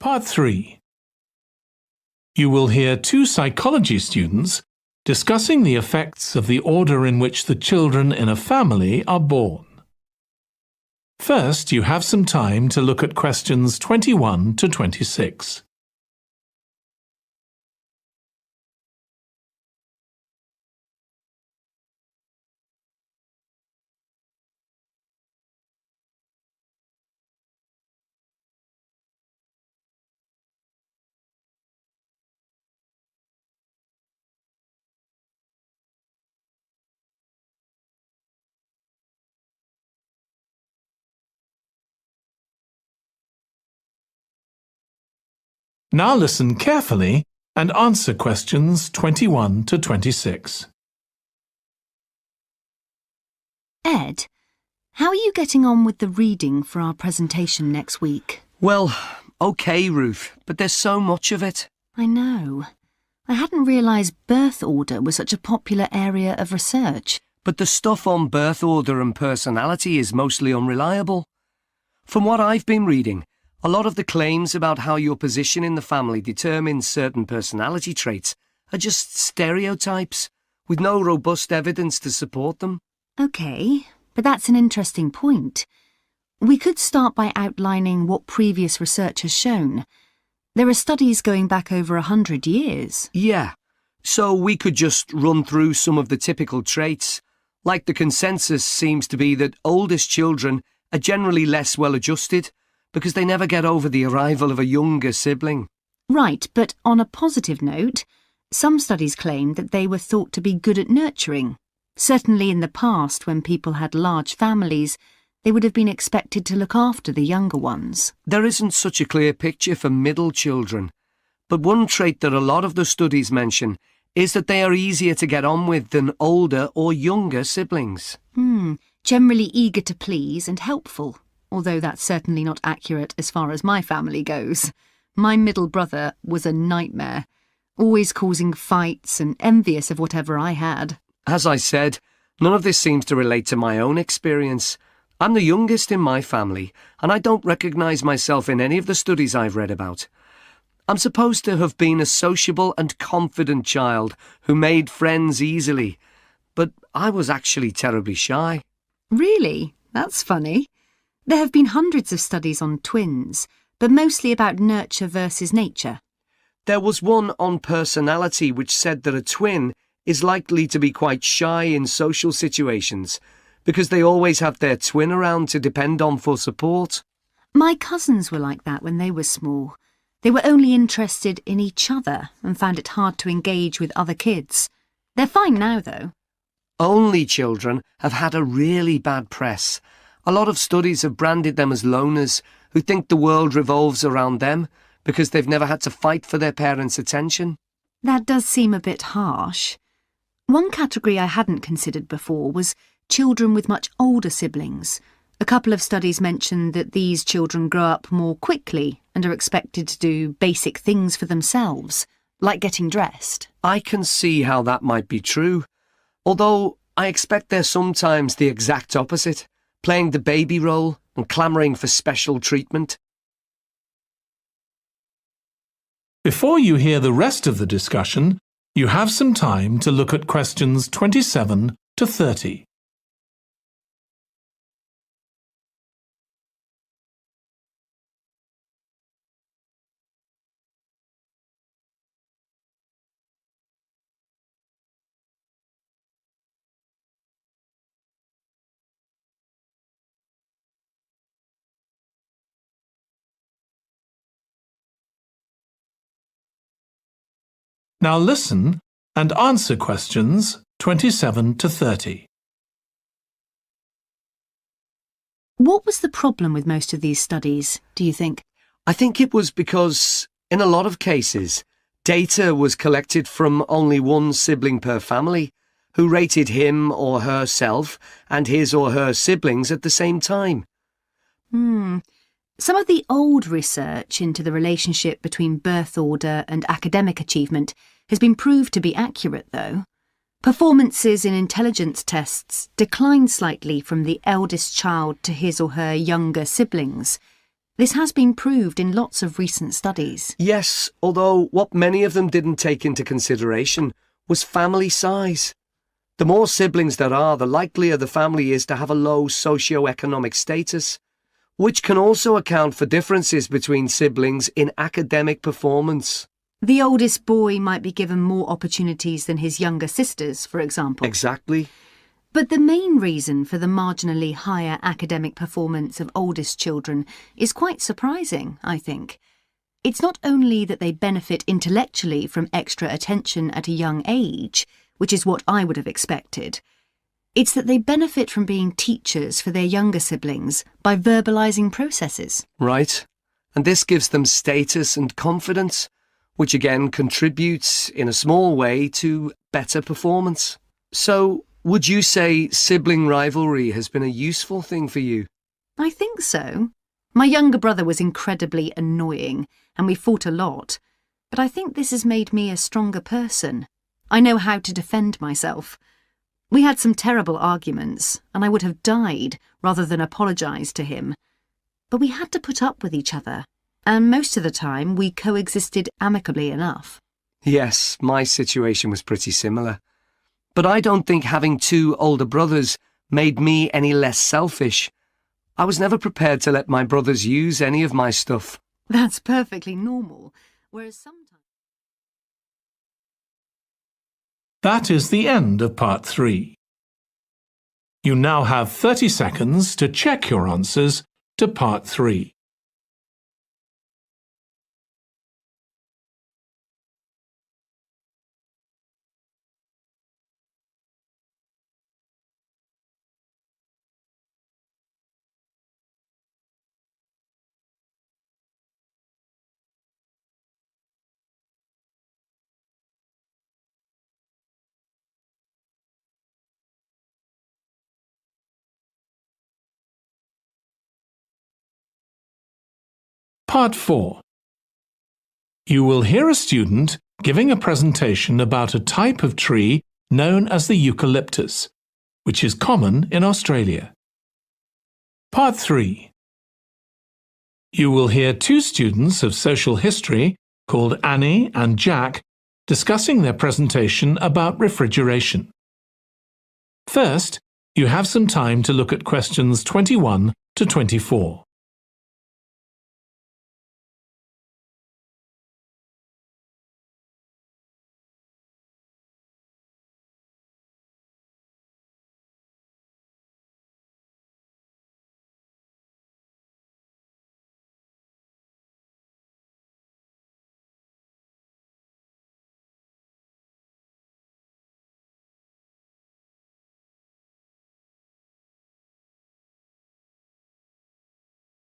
Part 3. You will hear two psychology students discussing the effects of the order in which the children in a family are born. First, you have some time to look at questions 21 to 26. Now listen carefully and answer questions 21 to 26. Ed, how are you getting on with the reading for our presentation next week? Well, okay, Ruth, but there's so much of it. I know. I hadn't realised birth order was such a popular area of research. But the stuff on birth order and personality is mostly unreliable. From what I've been reading, a lot of the claims about how your position in the family determines certain personality traits are just stereotypes, with no robust evidence to support them. OK, but that's an interesting point. We could start by outlining what previous research has shown. There are studies going back over 100 years. Yeah, so we could just run through some of the typical traits. Like the consensus seems to be that oldest children are generally less well-adjusted, because they never get over the arrival of a younger sibling. Right, but on a positive note, some studies claim that they were thought to be good at nurturing. Certainly in the past, when people had large families, they would have been expected to look after the younger ones. There isn't such a clear picture for middle children, but one trait that a lot of the studies mention is that they are easier to get on with than older or younger siblings. Generally eager to please and helpful. Although that's certainly not accurate as far as my family goes. My middle brother was a nightmare, always causing fights and envious of whatever I had. As I said, none of this seems to relate to my own experience. I'm the youngest in my family, and I don't recognise myself in any of the studies I've read about. I'm supposed to have been a sociable and confident child who made friends easily, but I was actually terribly shy. Really? That's funny. There have been hundreds of studies on twins, but mostly about nurture versus nature. There was one on personality which said that a twin is likely to be quite shy in social situations because they always have their twin around to depend on for support. My cousins were like that when they were small. They were only interested in each other and found it hard to engage with other kids. They're fine now, though. Only children have had a really bad press. A lot of studies have branded them as loners who think the world revolves around them because they've never had to fight for their parents' attention. That does seem a bit harsh. One category I hadn't considered before was children with much older siblings. A couple of studies mentioned that these children grow up more quickly and are expected to do basic things for themselves, like getting dressed. I can see how that might be true, although I expect they're sometimes the exact opposite, playing the baby role and clamouring for special treatment. Before you hear the rest of the discussion, you have some time to look at questions 27 to 30. Now listen and answer questions 27 to 30. What was the problem with most of these studies, do you think? I think it was because, in a lot of cases, data was collected from only one sibling per family, who rated him or herself and his or her siblings at the same time. Some of the old research into the relationship between birth order and academic achievement has been proved to be accurate, though. Performances in intelligence tests declined slightly from the eldest child to his or her younger siblings. This has been proved in lots of recent studies. Yes, although what many of them didn't take into consideration was family size. The more siblings there are, the likelier the family is to have a low socio-economic status, which can also account for differences between siblings in academic performance. The oldest boy might be given more opportunities than his younger sisters, for example. Exactly. But the main reason for the marginally higher academic performance of oldest children is quite surprising, I think. It's not only that they benefit intellectually from extra attention at a young age, which is what I would have expected. It's that they benefit from being teachers for their younger siblings by verbalising processes. Right. And this gives them status and confidence, which again contributes in a small way to better performance. So, would you say sibling rivalry has been a useful thing for you? I think so. My younger brother was incredibly annoying, and we fought a lot. But I think this has made me a stronger person. I know how to defend myself. We had some terrible arguments, and I would have died rather than apologise to him. But we had to put up with each other, and most of the time we coexisted amicably enough. Yes, my situation was pretty similar. But I don't think having two older brothers made me any less selfish. I was never prepared to let my brothers use any of my stuff. That's perfectly normal, whereas sometimes... That is the end of part 3. You now have 30 seconds to check your answers to part 3. Part 4. You will hear a student giving a presentation about a type of tree known as the eucalyptus, which is common in Australia. Part 3. You will hear two students of social history called Annie and Jack discussing their presentation about refrigeration. First, you have some time to look at questions 21 to 24.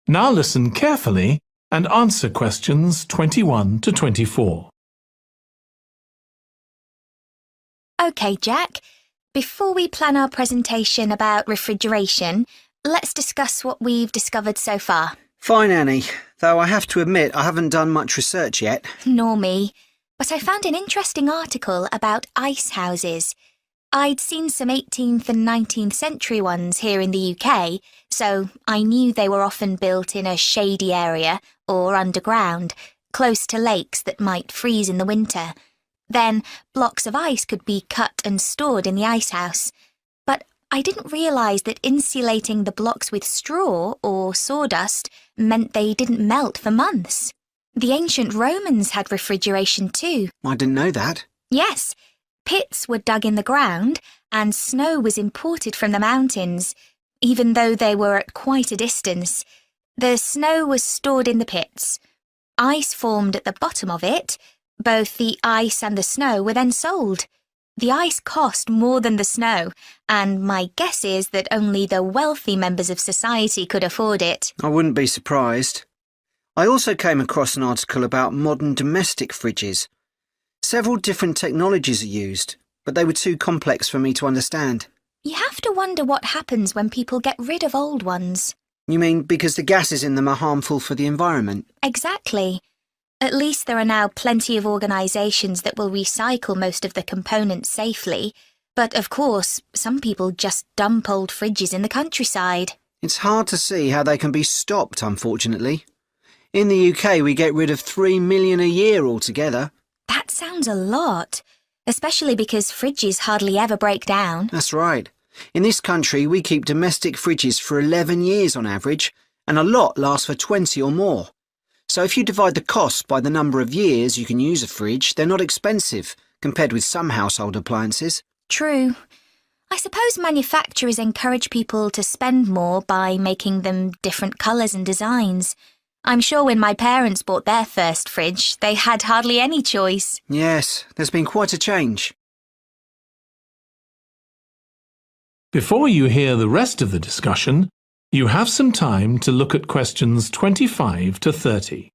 Now listen carefully and answer questions 21 to 24. OK, Jack. Before we plan our presentation about refrigeration, let's discuss what we've discovered so far. Fine, Annie, though I have to admit I haven't done much research yet. Nor me. But I found an interesting article about ice houses. I'd seen some 18th and 19th century ones here in the UK, so I knew they were often built in a shady area or underground, close to lakes that might freeze in the winter. Then blocks of ice could be cut and stored in the icehouse. But I didn't realise that insulating the blocks with straw or sawdust meant they didn't melt for months. The ancient Romans had refrigeration too. I didn't know that. Yes. Pits were dug in the ground and snow was imported from the mountains, even though they were at quite a distance. The snow was stored in the pits. Ice formed at the bottom of it. Both the ice and the snow were then sold. The ice cost more than the snow, and my guess is that only the wealthy members of society could afford it. I wouldn't be surprised. I also came across an article about modern domestic fridges. Several different technologies are used, but they were too complex for me to understand. You have to wonder what happens when people get rid of old ones. You mean because the gases in them are harmful for the environment? Exactly. At least there are now plenty of organisations that will recycle most of the components safely. But of course, some people just dump old fridges in the countryside. It's hard to see how they can be stopped, unfortunately. In the UK, we get rid of 3 million a year altogether. That sounds a lot, especially because fridges hardly ever break down. That's right. In this country, we keep domestic fridges for 11 years on average, and a lot lasts for 20 or more. So if you divide the cost by the number of years you can use a fridge, they're not expensive, compared with some household appliances. True. I suppose manufacturers encourage people to spend more by making them different colours and designs. I'm sure when my parents bought their first fridge, they had hardly any choice. Yes, there's been quite a change. Before you hear the rest of the discussion, you have some time to look at questions 25 to 30.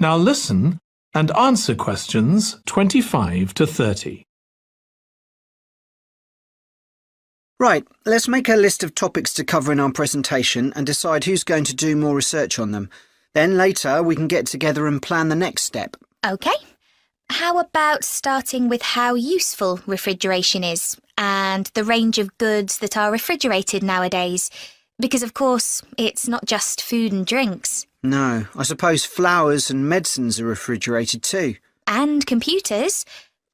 Now listen and answer questions 25 to 30. Right, let's make a list of topics to cover in our presentation and decide who's going to do more research on them. Then later we can get together and plan the next step. OK. How about starting with how useful refrigeration is and the range of goods that are refrigerated nowadays? Because, of course, it's not just food and drinks. No, I suppose flowers and medicines are refrigerated too. And computers.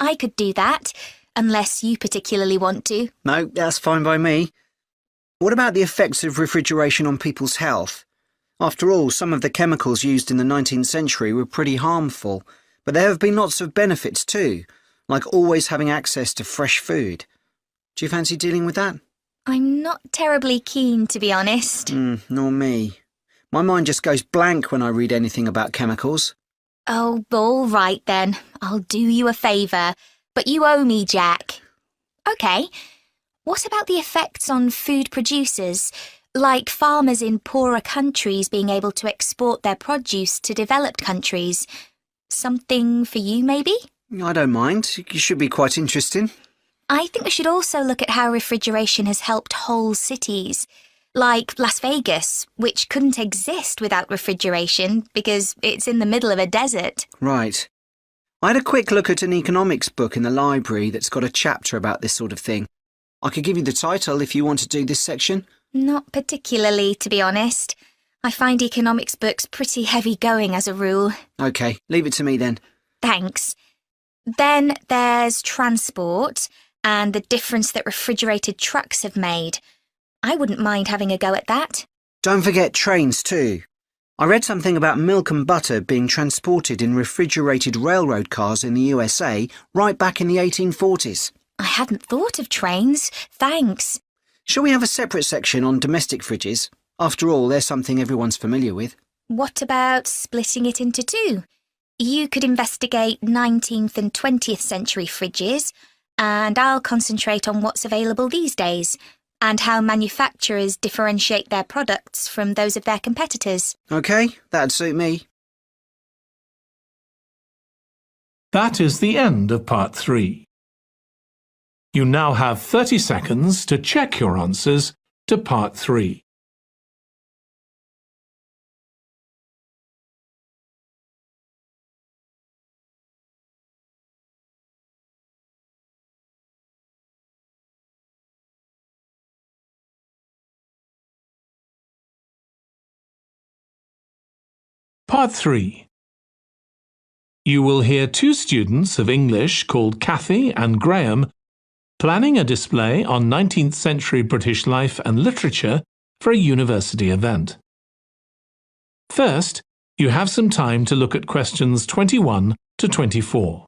I could do that, unless you particularly want to. No, that's fine by me. What about the effects of refrigeration on people's health? After all, some of the chemicals used in the 19th century were pretty harmful, but there have been lots of benefits too, like always having access to fresh food. Do you fancy dealing with that? I'm not terribly keen, to be honest. Nor me. My mind just goes blank when I read anything about chemicals. Oh, all right then. I'll do you a favour. But you owe me, Jack. OK. What about the effects on food producers, like farmers in poorer countries being able to export their produce to developed countries? Something for you, maybe? I don't mind. It should be quite interesting. I think we should also look at how refrigeration has helped whole cities, like Las Vegas, which couldn't exist without refrigeration because it's in the middle of a desert. Right. I had a quick look at an economics book in the library that's got a chapter about this sort of thing. I could give you the title if you want to do this section. Not particularly, to be honest. I find economics books pretty heavy going as a rule. OK, leave it to me then. Thanks. Then there's transport and the difference that refrigerated trucks have made. I wouldn't mind having a go at that. Don't forget trains too. I read something about milk and butter being transported in refrigerated railroad cars in the USA right back in the 1840s. I hadn't thought of trains. Thanks. Shall we have a separate section on domestic fridges? After all, they're something everyone's familiar with. What about splitting it into two? You could investigate 19th and 20th century fridges, and I'll concentrate on what's available these days, and how manufacturers differentiate their products from those of their competitors. OK, that'd suit me. That is the end of part 3. You now have 30 seconds to check your answers to part 3. Part 3. You will hear two students of English called Kathy and Graham planning a display on 19th century British life and literature for a university event. First, you have some time to look at questions 21 to 24.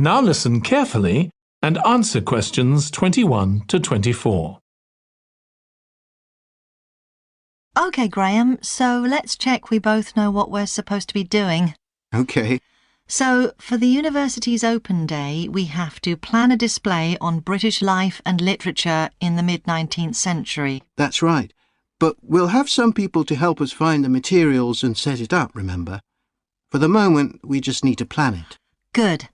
Now listen carefully and answer questions 21 to 24. OK, Graham, so let's check we both know what we're supposed to be doing. OK. So, for the university's open day, we have to plan a display on British life and literature in the mid-19th century. That's right. But we'll have some people to help us find the materials and set it up, remember? For the moment, we just need to plan it. Good.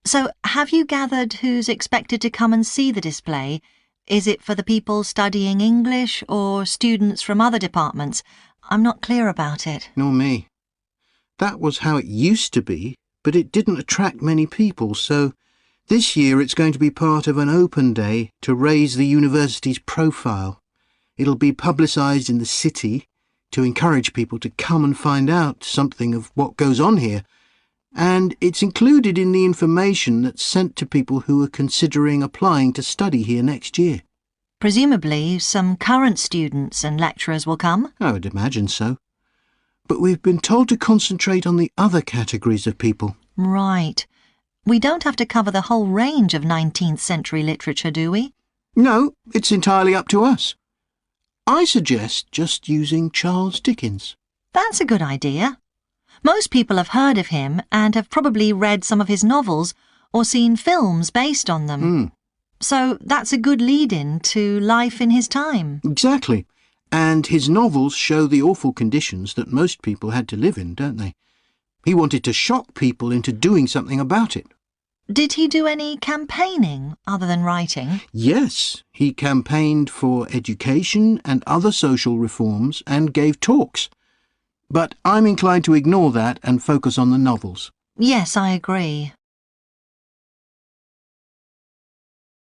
So, have you gathered who's expected to come and see the display? Is it for the people studying English or students from other departments? I'm not clear about it. Nor me. That was how it used to be, but it didn't attract many people, so this year it's going to be part of an open day to raise the university's profile. It'll be publicised in the city to encourage people to come and find out something of what goes on here, and it's included in the information that's sent to people who are considering applying to study here next year. Presumably, some current students and lecturers will come? I would imagine so. But we've been told to concentrate on the other categories of people. Right. We don't have to cover the whole range of 19th century literature, do we? No, it's entirely up to us. I suggest just using Charles Dickens. That's a good idea. Most people have heard of him and have probably read some of his novels or seen films based on them. So that's a good lead-in to life in his time. Exactly. And his novels show the awful conditions that most people had to live in, don't they? He wanted to shock people into doing something about it. Did he do any campaigning other than writing? Yes, he campaigned for education and other social reforms and gave talks. But I'm inclined to ignore that and focus on the novels. Yes, I agree.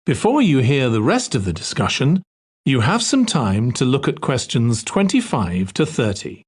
Before you hear the rest of the discussion, you have some time to look at questions 25 to 30.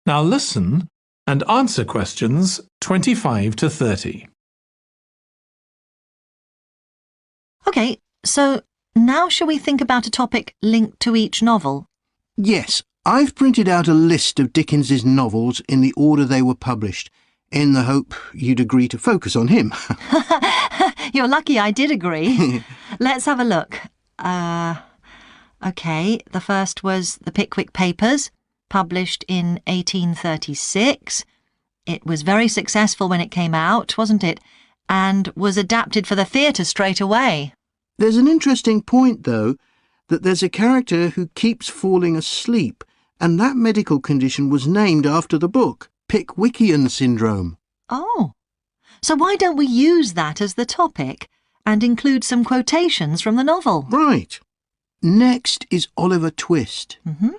Now listen and answer questions 25 to 30. OK, so now shall we think about a topic linked to each novel? Yes, I've printed out a list of Dickens's novels in the order they were published, in the hope you'd agree to focus on him. You're lucky I did agree. Let's have a look. OK, the first was The Pickwick Papers, published in 1836. It was very successful when it came out, wasn't it? And was adapted for the theatre straight away. There's an interesting point, though, that there's a character who keeps falling asleep, and that medical condition was named after the book, Pickwickian syndrome. Oh, so why don't we use that as the topic and include some quotations from the novel? Right. Next is Oliver Twist. Mm-hmm.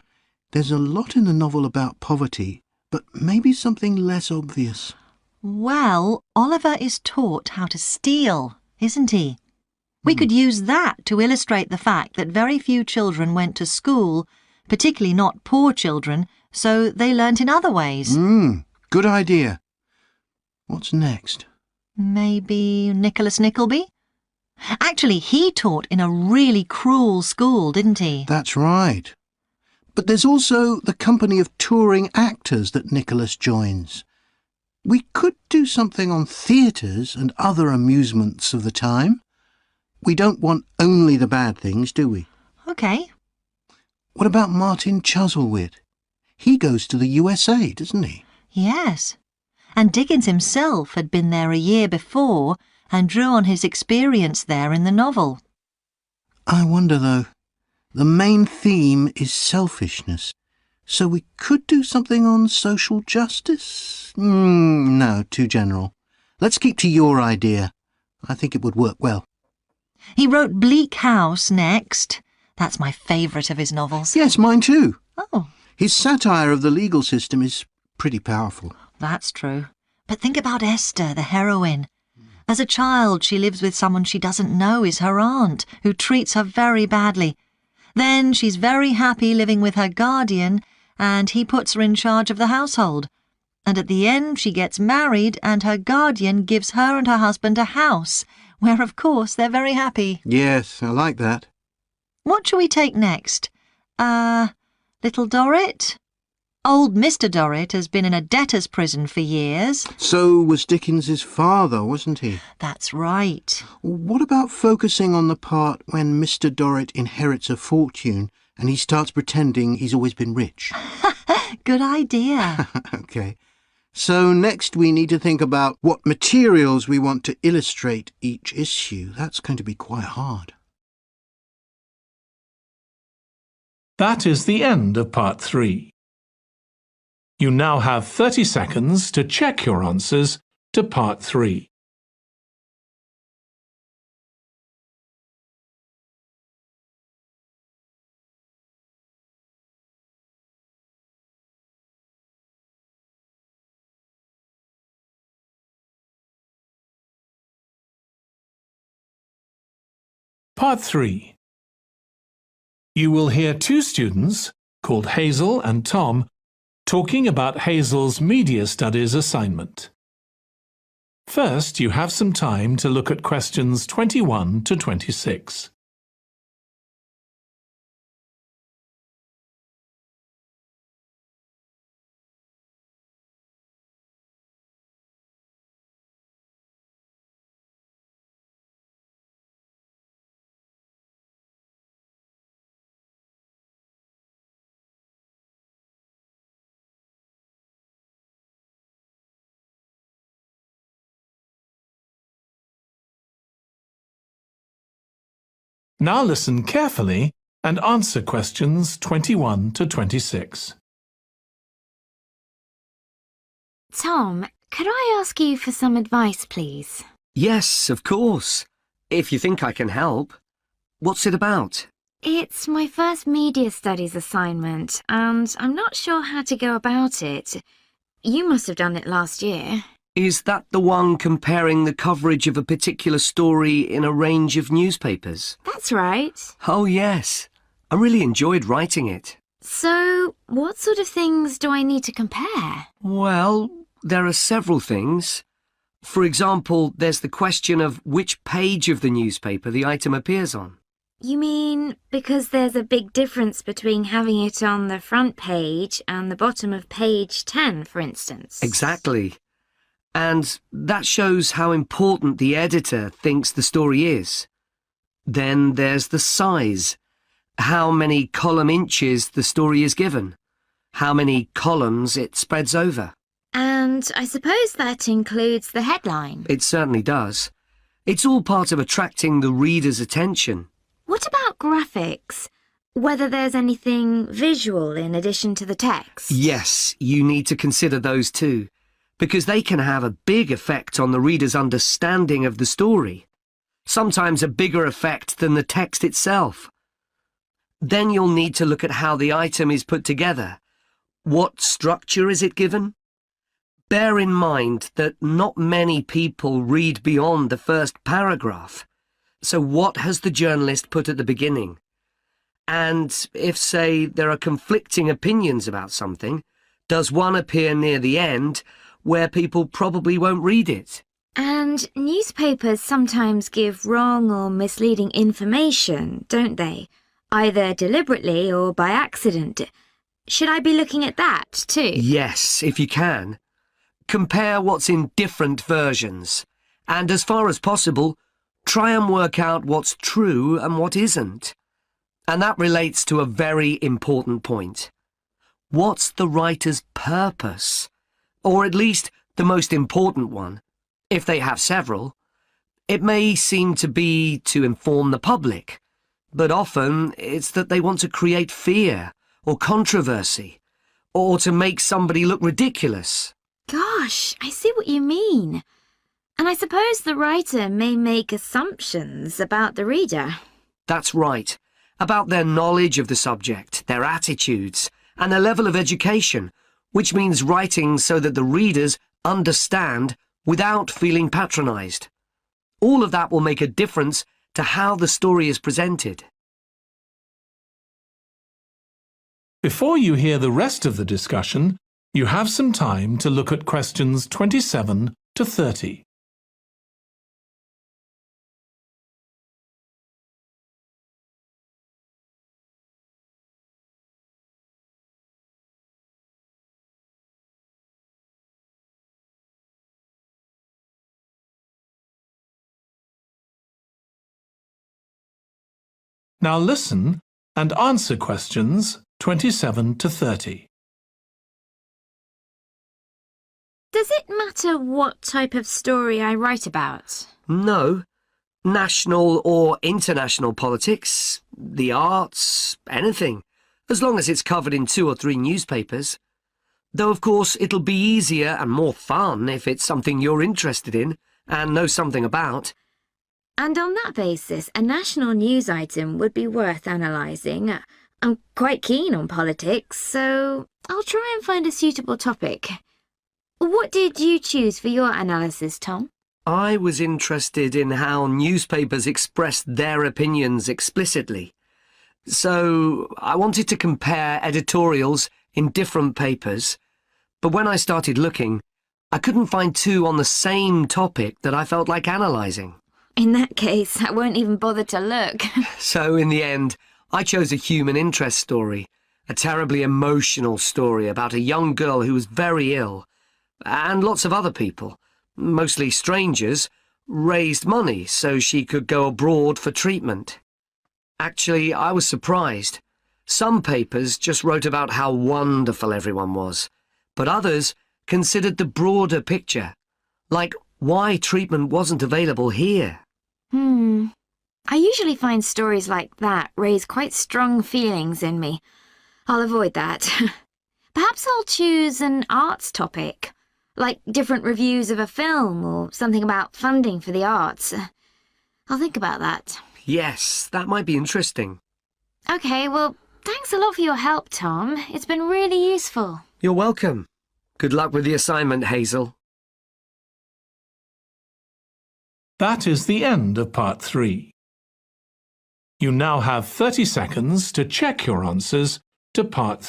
There's a lot in the novel about poverty, but maybe something less obvious. Well, Oliver is taught how to steal, isn't he? We could use that to illustrate the fact that very few children went to school, particularly not poor children, so they learnt in other ways. Good idea. What's next? Maybe Nicholas Nickleby? Actually, he taught in a really cruel school, didn't he? That's right. But there's also the company of touring actors that Nicholas joins. We could do something on theatres and other amusements of the time. We don't want only the bad things, do we? OK. What about Martin Chuzzlewit? He goes to the USA, doesn't he? Yes. And Dickens himself had been there a year before and drew on his experience there in the novel. I wonder, though. The main theme is selfishness, so we could do something on social justice? No, too general. Let's keep to your idea. I think it would work well. He wrote Bleak House next. That's my favourite of his novels. Yes, mine too. Oh, His satire of the legal system is pretty powerful. that's true. But think about Esther, the heroine. As a child, she lives with someone she doesn't know is her aunt, who treats her very badly. Then she's very happy living with her guardian, and he puts her in charge of the household. And at the end she gets married and her guardian gives her and her husband a house, where of course they're very happy. Yes, I like that. What shall we take next? Little Dorrit? Old Mr. Dorrit has been in a debtor's prison for years. So was Dickens's father, wasn't he? That's right. What about focusing on the part when Mr. Dorrit inherits a fortune and he starts pretending he's always been rich? Good idea. OK. So next we need to think about what materials we want to illustrate each issue. That's going to be quite hard. That is the end of Part 3. You now have 30 seconds to check your answers to Part 3. Part 3. You will hear two students, called Hazel and Tom, talking about Hazel's Media Studies assignment. First, you have some time to look at questions 21 to 26. Now listen carefully and answer questions 21 to 26. Tom, could I ask you for some advice, please? Yes, of course. If you think I can help. What's it about? It's my first media studies assignment, and I'm not sure how to go about it. You must have done it last year. Is that the one comparing the coverage of a particular story in a range of newspapers? That's right. Oh, yes. I really enjoyed writing it. So, what sort of things do I need to compare? Well, there are several things. For example, there's the question of which page of the newspaper the item appears on. You mean because there's a big difference between having it on the front page and the bottom of page 10, for instance? Exactly. And that shows how important the editor thinks the story is. Then there's the size. How many column inches the story is given. How many columns it spreads over. And I suppose that includes the headline. It certainly does. It's all part of attracting the reader's attention. What about graphics? Whether there's anything visual in addition to the text? Yes, you need to consider those too, because they can have a big effect on the reader's understanding of the story. Sometimes a bigger effect than the text itself. Then you'll need to look at how the item is put together. What structure is it given? Bear in mind that not many people read beyond the first paragraph. So what has the journalist put at the beginning? And if, say, there are conflicting opinions about something, does one appear near the end where people probably won't read it? And newspapers sometimes give wrong or misleading information, don't they? Either deliberately or by accident. Should I be looking at that too? Yes, if you can. Compare what's in different versions. And as far as possible, try and work out what's true and what isn't. And that relates to a very important point. What's the writer's purpose? Or at least the most important one, if they have several. It may seem to be to inform the public, but often it's that they want to create fear or controversy, or to make somebody look ridiculous. Gosh, I see what you mean. And I suppose the writer may make assumptions about the reader. That's right, about their knowledge of the subject, their attitudes, and their level of education, which means writing so that the readers understand without feeling patronised. All of that will make a difference to how the story is presented. Before you hear the rest of the discussion, you have some time to look at questions 27 to 30. Now listen and answer questions 27 to 30. Does it matter what type of story I write about? No. National or international politics, the arts, anything, as long as it's covered in 2 or 3 newspapers. Though, of course, it'll be easier and more fun if it's something you're interested in and know something about. And on that basis, a national news item would be worth analysing. I'm quite keen on politics, so I'll try and find a suitable topic. What did you choose for your analysis, Tom? I was interested in how newspapers expressed their opinions explicitly. So I wanted to compare editorials in different papers, but when I started looking, I couldn't find 2 on the same topic that I felt like analysing. In that case, I won't even bother to look. So in the end, I chose a human interest story, a terribly emotional story about a young girl who was very ill, and lots of other people, mostly strangers, raised money so she could go abroad for treatment. Actually, I was surprised. Some papers just wrote about how wonderful everyone was, but others considered the broader picture, like why treatment wasn't available here. I usually find stories like that raise quite strong feelings in me. I'll avoid that. Perhaps I'll choose an arts topic, like different reviews of a film or something about funding for the arts. I'll think about that. Yes, that might be interesting. Okay, well, thanks a lot for your help, Tom. It's been really useful. You're welcome. Good luck with the assignment, Hazel. That is the end of part 3. You now have 30 seconds to check your answers to part 3.